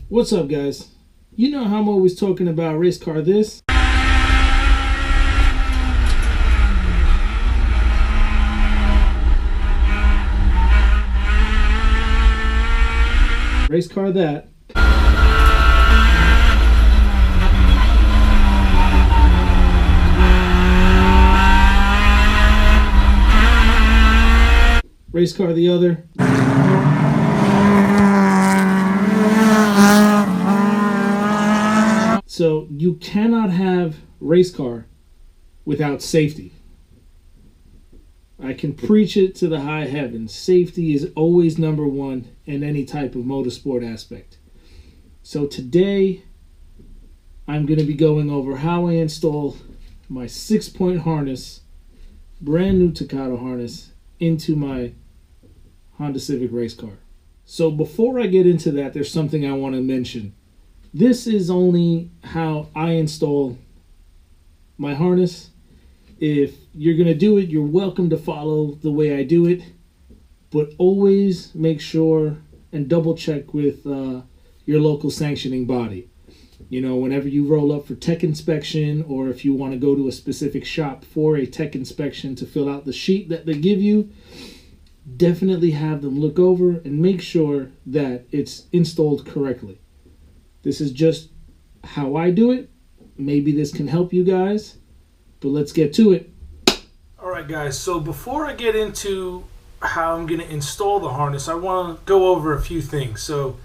What's up, guys? You know how I'm always talking about race car this? Race car that. Race car the other. So you cannot have race car without safety. I can preach it to the high heavens. Safety is always number one in any type of motorsport aspect. So today I'm going to be going over how I install my 6-point harness, brand new Takata harness, into my Honda Civic race car. So before I get into that, there's something I want to mention. This is only how I install my harness. If you're going to do it, you're welcome to follow the way I do it. But always make sure and double check with your local sanctioning body. You know, whenever you roll up for tech inspection, or if you want to go to a specific shop for a tech inspection to fill out the sheet that they give you, definitely have them look over and make sure that it's installed correctly. This is just how I do it. Maybe this can help you guys, but let's get to it. Alright guys, so before I get into how I'm going to install the harness, I want to go over a few things. So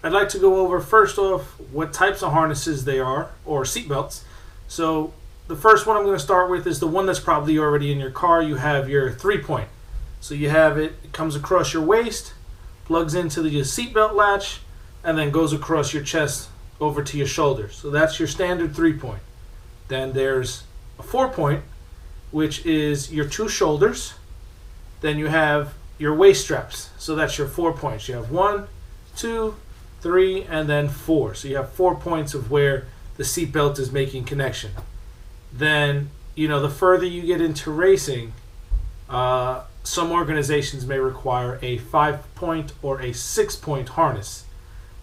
I'd like to go over first off what types of harnesses they are, or seatbelts. So the first one I'm going to start with is the one that's probably already in your car. You have your 3-point. So you have it comes across your waist, plugs into the seatbelt latch, and then goes across your chest over to your shoulders. So that's your standard 3-point. Then there's a 4-point, which is your 2 shoulders. Then you have your waist straps. So that's your 4 points. You have 1, 2, 3, and then 4. So you have 4 points of where the seatbelt is making connection. Then, you know, the further you get into racing, some organizations may require a 5-point or a 6-point harness.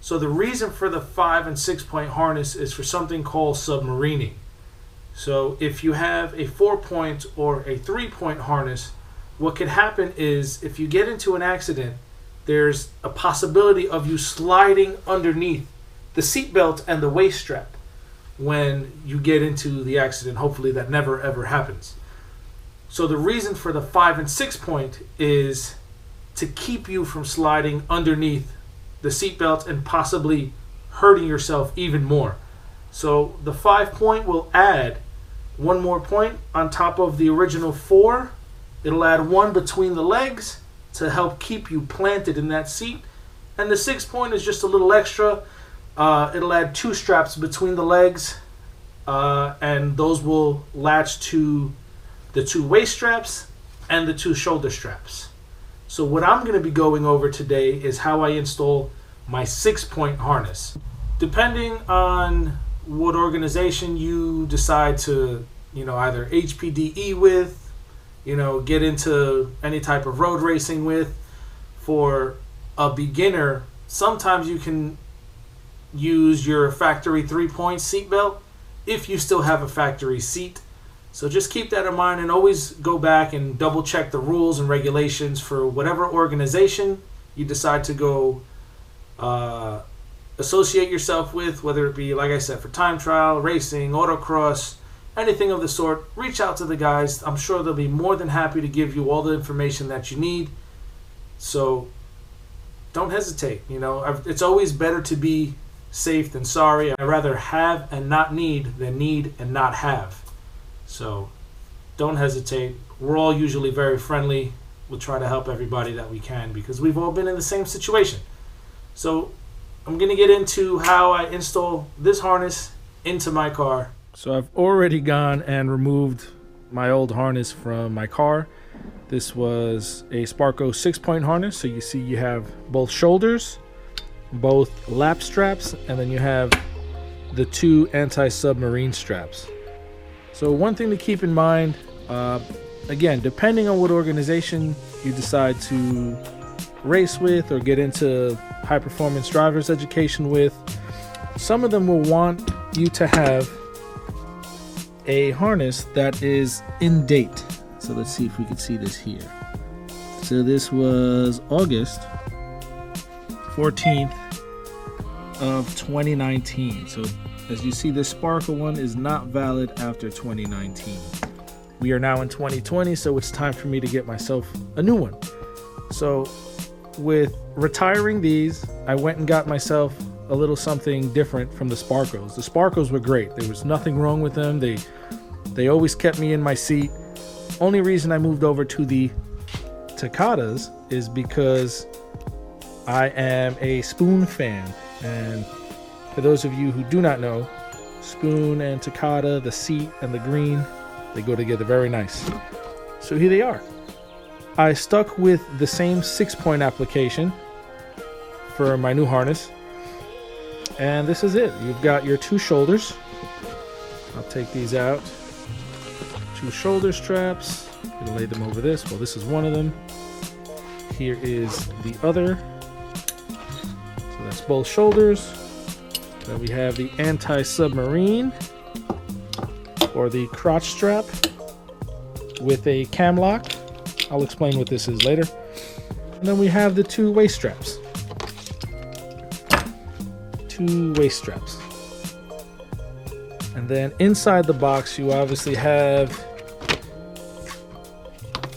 So the reason for the 5 and 6-point harness is for something called submarining. So if you have a 4-point or a 3-point harness, what could happen is if you get into an accident, there's a possibility of you sliding underneath the seatbelt and the waist strap when you get into the accident. Hopefully that never ever happens. So the reason for the 5 and 6-point is to keep you from sliding underneath the seatbelt and possibly hurting yourself even more. So the 5-point will add 1 more point on top of the original 4. It'll add 1 between the legs to help keep you planted in that seat. And the 6-point is just a little extra. It'll add 2 straps between the legs, and those will latch to the 2 waist straps and the 2 shoulder straps. So what I'm going to be going over today is how I install my 6-point harness. Depending on what organization you decide to, you know, either HPDE with, you know, get into any type of road racing with, for a beginner, sometimes you can use your factory 3-point seatbelt if you still have a factory seat. So just keep that in mind and always go back and double check the rules and regulations for whatever organization you decide to go associate yourself with, whether it be, like I said, for time trial, racing, autocross, anything of the sort. Reach out to the guys. I'm sure they'll be more than happy to give you all the information that you need. So don't hesitate. You know, it's always better to be safe than sorry. I'd rather have and not need than need and not have. So don't hesitate. We're all usually very friendly. We'll try to help everybody that we can because we've all been in the same situation. So I'm going to get into how I install this harness into my car. So I've already gone and removed my old harness from my car. This was a Sparco 6-point harness. So you see you have both shoulders, both lap straps, and then you have the 2 anti-submarine straps. So one thing to keep in mind, again, depending on what organization you decide to race with or get into high performance drivers education with, some of them will want you to have a harness that is in date. So let's see if we can see this here. So this was August 14th of 2019. So as you see, this Sparkle one is not valid after 2019. We are now in 2020, so it's time for me to get myself a new one. So with retiring these, I went and got myself a little something different from the Sparkles. The Sparkles were great. There was nothing wrong with them. They always kept me in my seat. Only reason I moved over to the Takadas is because I am a Spoon fan. And for those of you who do not know, Spoon and Takada, the seat and the green, they go together very nice. So here they are. I stuck with the same 6-point application for my new harness. And this is it. You've got your 2 shoulders. I'll take these out. 2 shoulder straps. I'm gonna lay them over this. Well, this is one of them. Here is the other. So that's both shoulders. Then we have the anti-submarine, or the crotch strap with a cam lock. I'll explain what this is later. And then we have the 2 waist straps. 2 waist straps. And then inside the box, you obviously have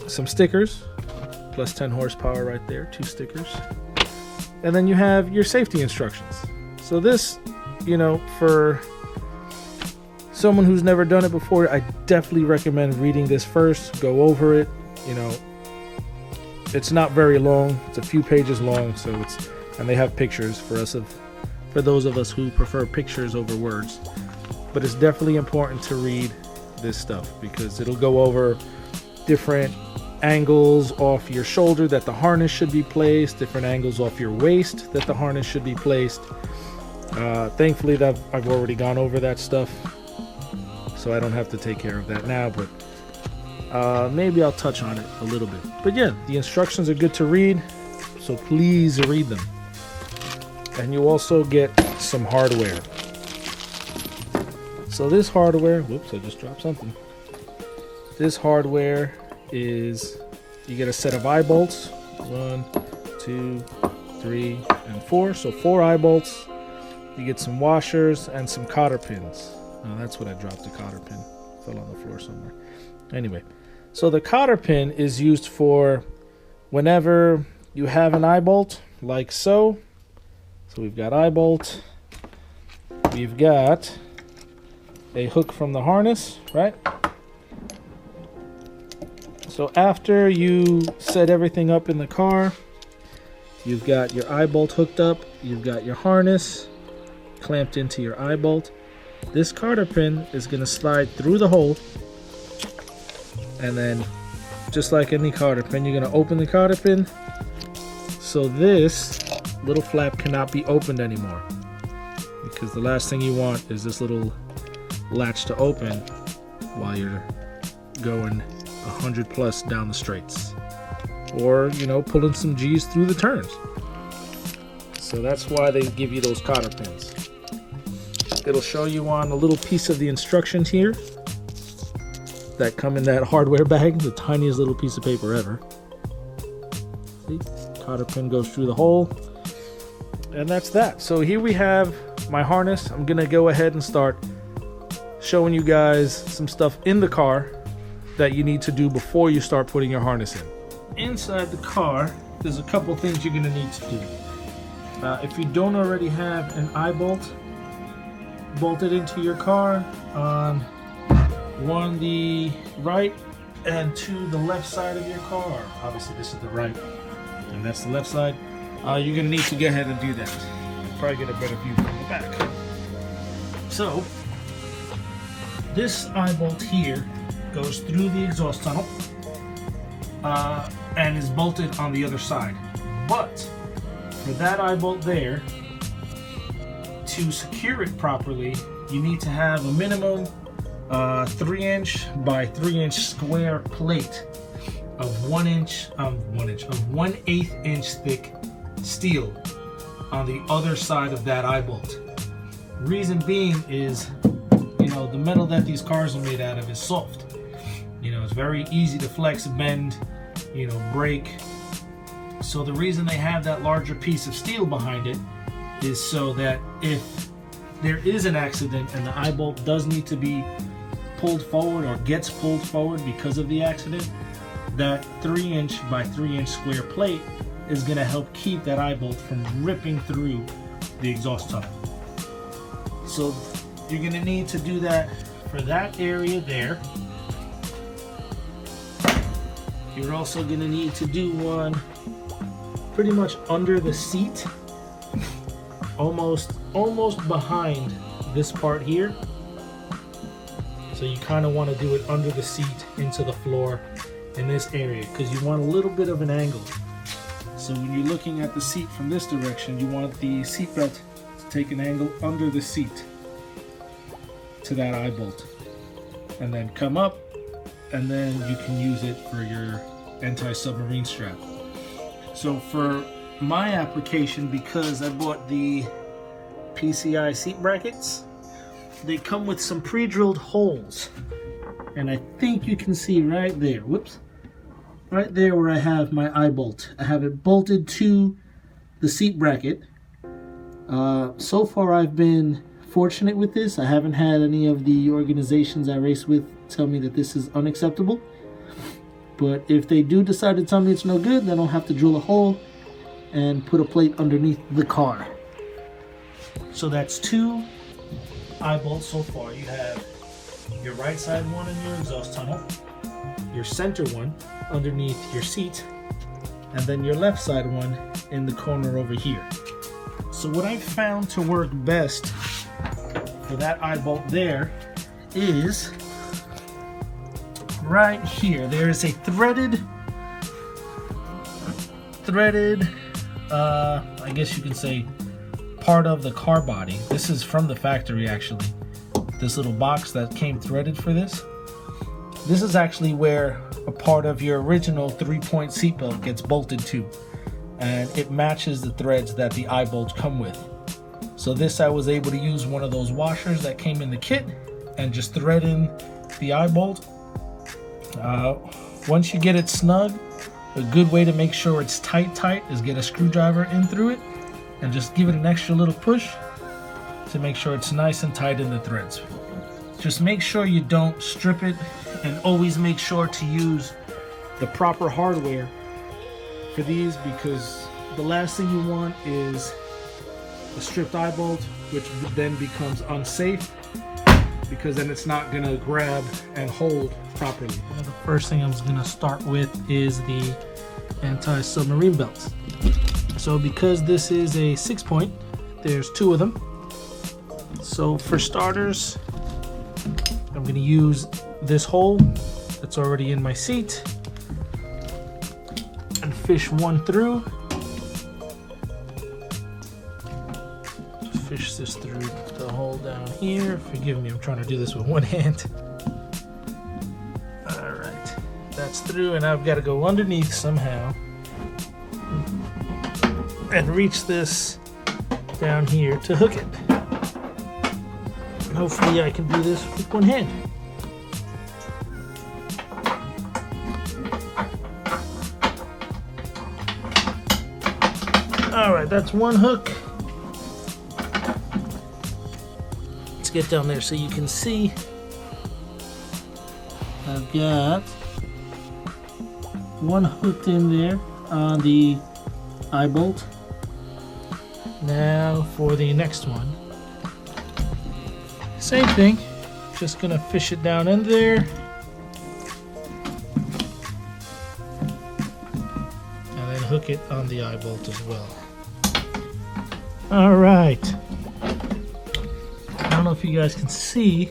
some stickers, plus 10 horsepower right there, 2 stickers. And then you have your safety instructions. So this, you know, for someone who's never done it before, I definitely recommend reading this first, go over it. You know, it's not very long, it's a few pages long, so and they have pictures for those of us who prefer pictures over words. But it's definitely important to read this stuff because it'll go over different angles off your shoulder that the harness should be placed, different angles off your waist that the harness should be placed. Thankfully that I've already gone over that stuff, so I don't have to take care of that now, but maybe I'll touch on it a little bit. But yeah, the instructions are good to read, so please read them. And you also get some hardware. So this hardware, whoops, I just dropped something. This hardware is, you get a set of eye bolts, 1, 2, 3, and 4. So 4 eye bolts. You get some washers and some cotter pins. Oh, that's what I dropped, the cotter pin. Fell on the floor somewhere. Anyway, so the cotter pin is used for whenever you have an eye bolt, like so. So we've got eye bolt. We've got a hook from the harness, right? So after you set everything up in the car, you've got your eye bolt hooked up, you've got your harness clamped into your eye bolt. This cotter pin is going to slide through the hole, and then just like any cotter pin, you're going to open the cotter pin. So this little flap cannot be opened anymore, because the last thing you want is this little latch to open while you're going 100 plus down the straights, or you know, pulling some G's through the turns. So that's why they give you those cotter pins. It'll show you on a little piece of the instructions here that come in that hardware bag, the tiniest little piece of paper ever. See, cotter pin goes through the hole, and that's that. So here we have my harness. I'm gonna go ahead and start showing you guys some stuff in the car that you need to do before you start putting your harness in. Inside the car, there's a couple things you're gonna need to do. If you don't already have an eye bolt bolted into your car on one the right and 2 the left side of your car, obviously this is the right and that's the left side, you're gonna need to go ahead and do that. You'll probably get a better view from the back. So this eye bolt here goes through the exhaust tunnel and is bolted on the other side. But for that eye bolt there, to secure it properly, you need to have a minimum 3-inch by 3-inch square plate of 1/8 inch thick steel on the other side of that eye bolt. Reason being is, you know, the metal that these cars are made out of is soft. You know, it's very easy to flex, bend, you know, break. So the reason they have that larger piece of steel behind it is so that if there is an accident and the eye bolt does need to be pulled forward or gets pulled forward because of the accident, that 3" by 3" square plate is going to help keep that eye bolt from ripping through the exhaust tunnel. So you're going to need to do that for that area there. You're also going to need to do one pretty much under the seat, almost behind this part here. So you kind of want to do it under the seat into the floor in this area, because you want a little bit of an angle. So when you're looking at the seat from this direction, you want the seat belt to take an angle under the seat to that eye bolt, and then come up, and then you can use it for your anti-submarine strap. So for my application, because I bought the PCI seat brackets, they come with some pre-drilled holes, and I think you can see right there, whoops, right there where I have my eye bolt. I have it bolted to the seat bracket. So far I've been fortunate with this. I haven't had any of the organizations I race with tell me that this is unacceptable. But if they do decide to tell me it's no good, then I'll have to drill a hole and put a plate underneath the car. So that's 2 eye bolts so far. You have your right side one in your exhaust tunnel, your center one underneath your seat, and then your left side one in the corner over here. So what I've found to work best for that eye bolt there is right here. There is a threaded, I guess you can say, part of the car body. This is from the factory actually. This little box that came threaded for this. This is actually where a part of your original 3-point seatbelt gets bolted to, and it matches the threads that the eye bolts come with. So this, I was able to use one of those washers that came in the kit and just thread in the eye bolt. Once you get it snug, a good way to make sure it's tight is get a screwdriver in through it and just give it an extra little push to make sure it's nice and tight in the threads. Just make sure you don't strip it, and always make sure to use the proper hardware for these, because the last thing you want is a stripped eye bolt, which then becomes unsafe, because then it's not gonna grab and hold properly. The first thing I'm gonna start with is the anti-submarine belts. So because this is a 6-point, there's 2 of them. So for starters, I'm gonna use this hole that's already in my seat and fish one through. Fish this through the hole down here. Forgive me, I'm trying to do this with one hand. Alright, that's through, and I've got to go underneath somehow and reach this down here to hook it. And hopefully I can do this with one hand. Alright, that's one hook. Let's get down there so you can see. I've got one hooked in there on the eye bolt. Now for the next one. Same thing, just gonna fish it down in there. And then hook it on the eye bolt as well. All right. I don't know if you guys can see,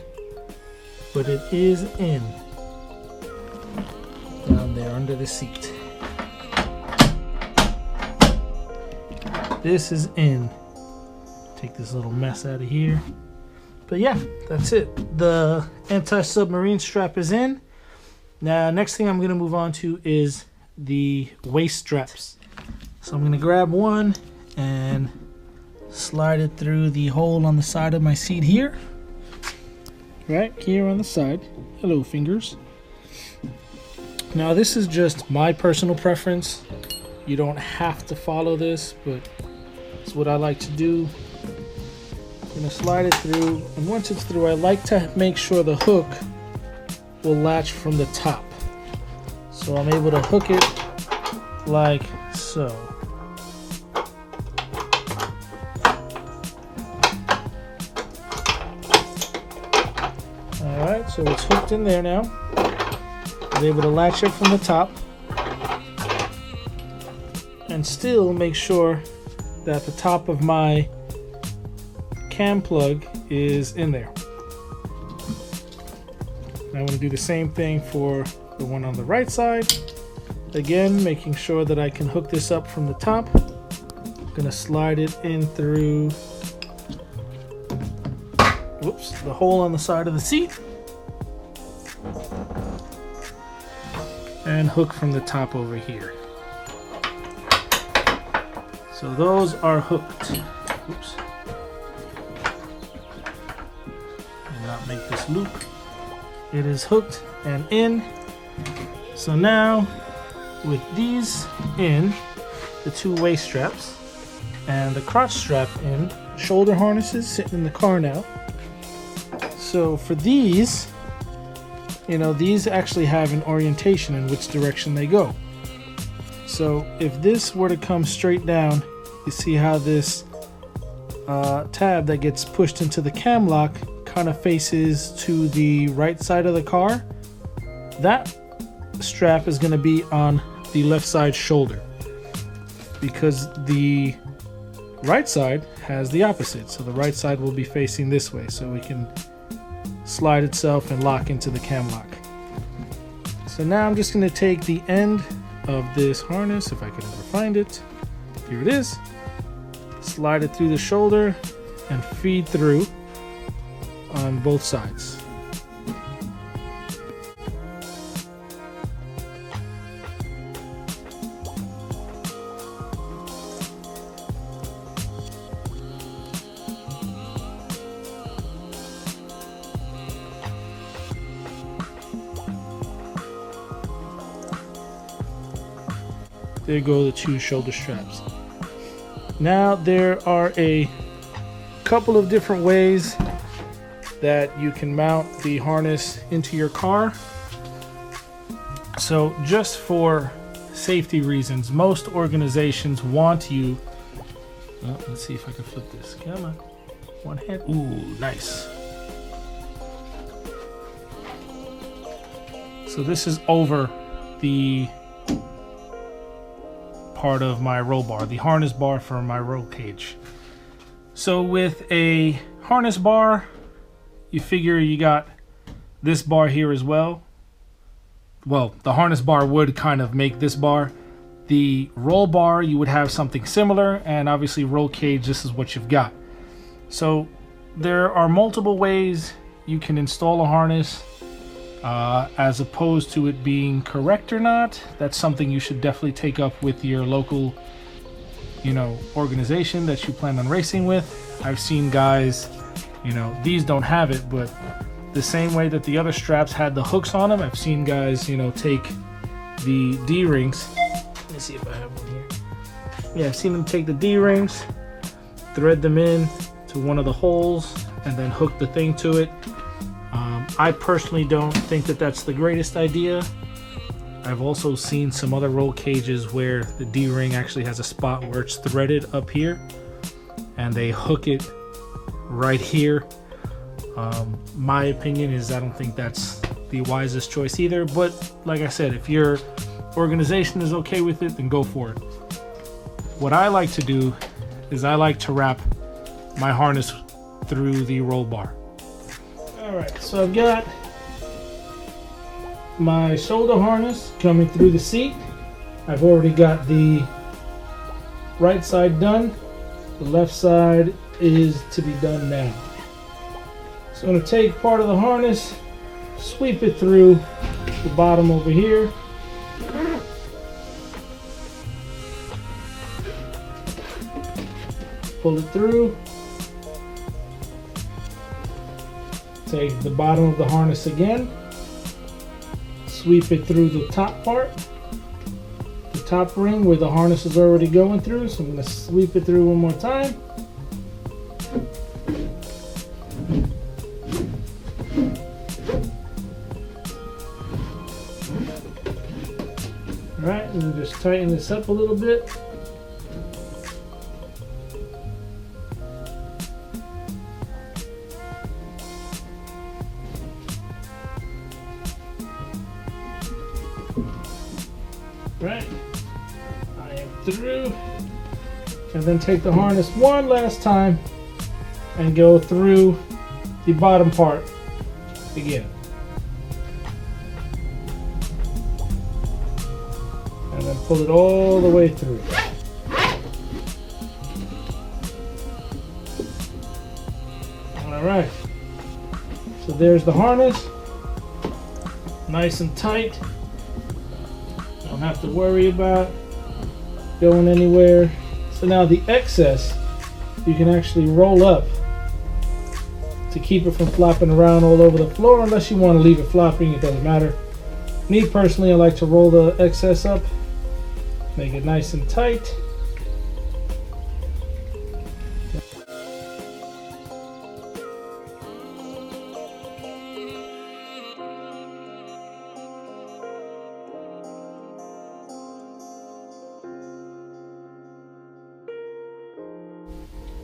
but it is in. Down there under the seat. This is in. Take this little mess out of here. But yeah, that's it. The anti-submarine strap is in. Now, next thing I'm going to move on to is the waist straps. So I'm going to grab one and slide it through the hole on the side of my seat here. Right here on the side. Hello, fingers. Now this is just my personal preference. You don't have to follow this, but it's what I like to do. I'm gonna slide it through, and once it's through, I like to make sure the hook will latch from the top. So I'm able to hook it like so. Alright, so it's hooked in there now. I'm able to latch it from the top and still make sure that the top of my cam plug is in there. Now I'm going to do the same thing for the one on the right side. Again, making sure that I can hook this up from the top. I'm going to slide it in through, whoops, the hole on the side of the seat. And hook from the top over here. So those are hooked. Oops. And not make this loop. It is hooked and in. So now, with these in, the two waist straps and the crotch strap in, shoulder harnesses sitting in the car now. So for these, you know, these actually have an orientation in which direction they go. So if this were to come straight down, you see how this tab that gets pushed into the cam lock kind of faces to the right side of the car. That strap is going to be on the left side shoulder because the right side has the opposite. So the right side will be facing this way, so we can slide itself and lock into the cam lock. So now I'm just going to take the end of this harness, if I can ever find it. Here it is. Slide it through the shoulder and feed through on both sides. There go the two shoulder straps. Now there are a couple of different ways that you can mount the harness into your car. So just for safety reasons, most organizations want you, well, let's see if I can flip this. Come on, one hand. Ooh, nice. So this is over the part of my roll bar, the harness bar for my roll cage. So with a harness bar, you figure you got this bar here as well. Well, the harness bar would kind of make this bar. The roll bar, you would have something similar, and obviously roll cage, this is what you've got. So there are multiple ways you can install a harness. As opposed to it being correct or not, that's something you should definitely take up with your local, organization that you plan on racing with. I've seen guys, these don't have it, but the same way that the other straps had the hooks on them, I've seen guys, take the D-rings. Let me see if I have one here. Yeah, I've seen them take the D-rings, thread them in to one of the holes, and then hook the thing to it. I personally don't think that that's the greatest idea. I've also seen some other roll cages where the D-ring actually has a spot where it's threaded up here and they hook it right here. My opinion is I don't think that's the wisest choice either, but like I said, if your organization is okay with it, then go for it. What I like to do is I like to wrap my harness through the roll bar. Alright, so I've got my shoulder harness coming through the seat. I've already got the right side done. The left side is to be done now. So I'm going to take part of the harness, sweep it through the bottom over here. pull it through. Take the bottom of the harness again, sweep it through the top part, the top ring where the harness is already going through. So I'm going to sweep it through one more time. All right, and then just tighten this up a little bit. Right, I am through, and then take the harness one last time and go through the bottom part again, and then pull it all the way through. All right, so there's the harness, nice and tight. Don't have to worry about going anywhere. So now the excess you can actually roll up to keep it from flopping around all over the floor, unless you want to leave it flopping, it doesn't matter. Me personally, I like to roll the excess up, make it nice and tight.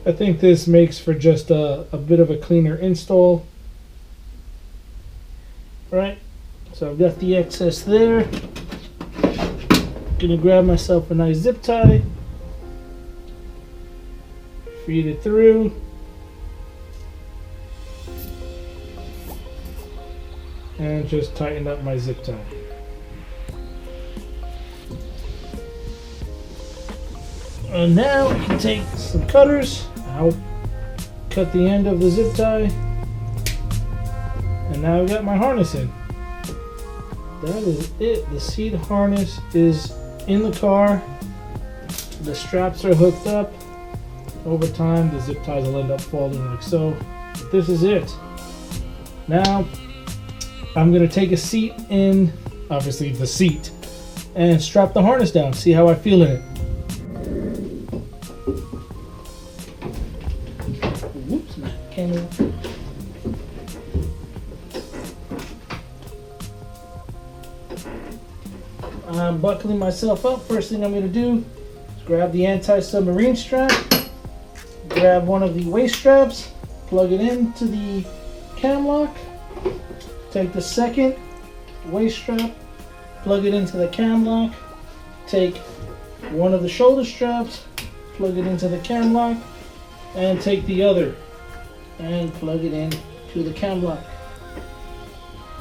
I think this makes for just a bit of a cleaner install. Right, so I've got the excess there. Gonna grab myself a nice zip tie, feed it through, and just tighten up my zip tie. And now I can take some cutters. I'll cut the end of the zip tie, and now I've got my harness in. That is it. The seat harness is in the car. The straps are hooked up. Over time, the zip ties will end up falling like so. But this is it. Now, I'm going to take a seat in, obviously the seat, and strap the harness down. See how I feel in it. Whoops, my camera. I'm buckling myself up. First thing I'm going to do is grab the anti-submarine strap, grab one of the waist straps, plug it into the cam lock, take the second waist strap, plug it into the cam lock, take one of the shoulder straps, plug it into the cam lock, and take the other and plug it in to the cam lock.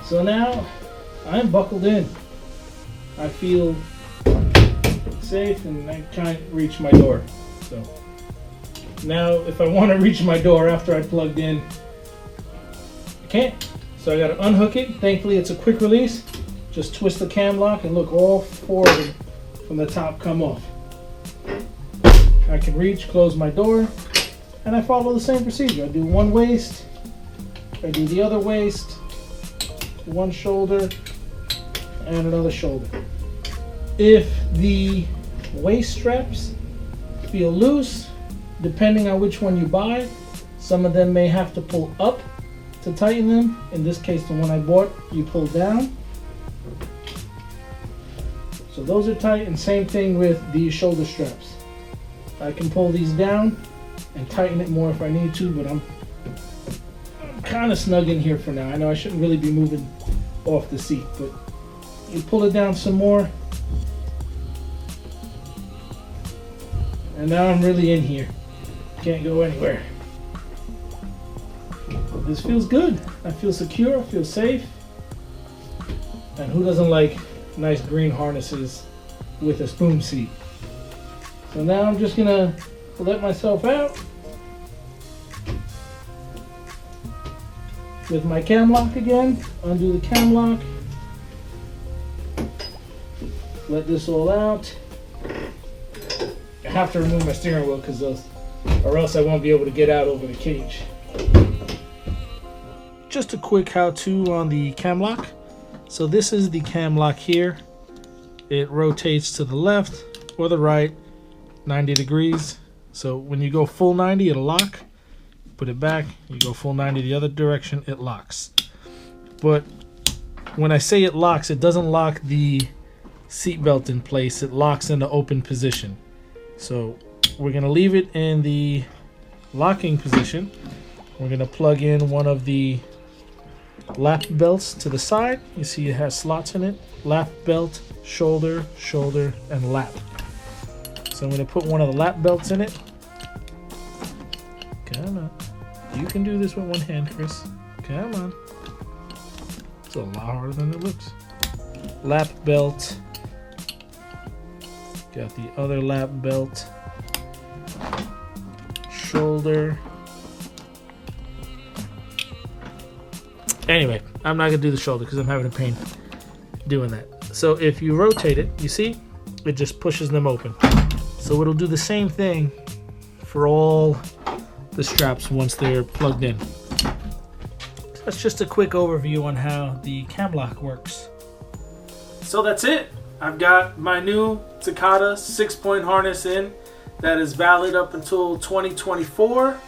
So now I'm buckled in. I feel safe and I can't reach my door. So now if I want to reach my door after I plugged in, I can't. So I got to unhook it. Thankfully it's a quick release. Just twist the cam lock and look, all four of them from the top come off. I can reach, close my door, and I follow the same procedure. I do one waist, I do the other waist, one shoulder, and another shoulder. If the waist straps feel loose, depending on which one you buy, some of them may have to pull up to tighten them. In this case, the one I bought, you pull down. So those are tight, and same thing with the shoulder straps. I can pull these down and tighten it more if I need to, but I'm kind of snug in here for now. I know I shouldn't really be moving off the seat, but you pull it down some more, and now I'm really in here. Can't go anywhere. This feels good. I feel secure, I feel safe. And who doesn't like nice green harnesses with a spoon seat? So now I'm just gonna let myself out with my cam lock again. Undo the cam lock. Let this all out. I have to remove my steering wheel because those or else I won't be able to get out over the cage. Just a quick how-to on the cam lock. So this is the cam lock here. It rotates to the left or the right 90 degrees. So when you go full 90, it'll lock. Put it back, you go full 90 the other direction, it locks. But when I say it locks, it doesn't lock the seatbelt in place. It locks in the open position. So we're gonna leave it in the locking position. We're gonna plug in one of the lap belts to the side. You see it has slots in it. Lap belt, shoulder, shoulder, and lap. So I'm gonna put one of the lap belts in it. Come on. You can do this with one hand, Chris. Come on. It's a lot harder than it looks. Lap belt. Got the other lap belt. Shoulder. Anyway, I'm not gonna do the shoulder because I'm having a pain doing that. So if you rotate it, you see, it just pushes them open. So it'll do the same thing for all the straps once they're plugged in. So that's just a quick overview on how the cam lock works. So that's it. I've got my new Takata 6-point harness in that is valid up until 2024.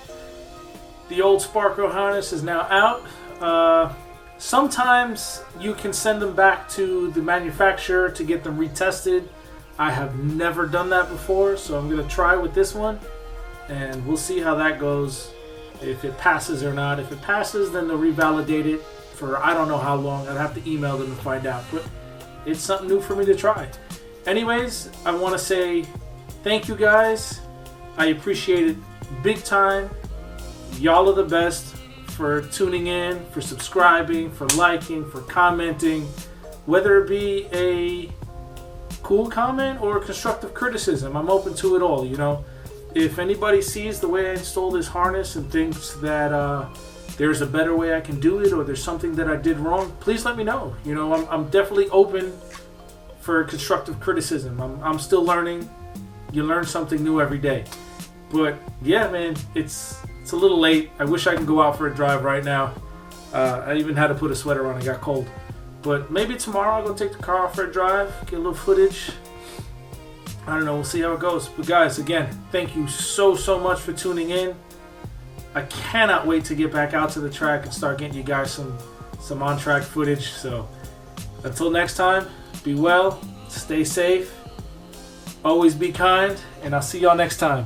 The old Sparco harness is now out. Sometimes you can send them back to the manufacturer to get them retested. I have never done that before, so I'm going to try with this one, and we'll see how that goes, if it passes or not. If it passes, then they'll revalidate it for I don't know how long. I'd have to email them to find out, but it's something new for me to try. Anyways, I want to say thank you guys. I appreciate it big time. Y'all are the best for tuning in, for subscribing, for liking, for commenting, whether it be a cool comment or constructive criticism. I'm open to it all, you know. If anybody sees the way I install this harness and thinks that there's a better way I can do it, or there's something that I did wrong, please let me know. You know, I'm definitely open for constructive criticism. I'm still learning. You learn something new every day. But yeah, man, it's a little late. I wish I could go out for a drive right now. I even had to put a sweater on. It got cold. But maybe tomorrow I'll go take the car out for a drive, get a little footage. I don't know. We'll see how it goes. But guys, again, thank you so much for tuning in. I cannot wait to get back out to the track and start getting you guys some on-track footage. So until next time, be well, stay safe, always be kind, and I'll see y'all next time.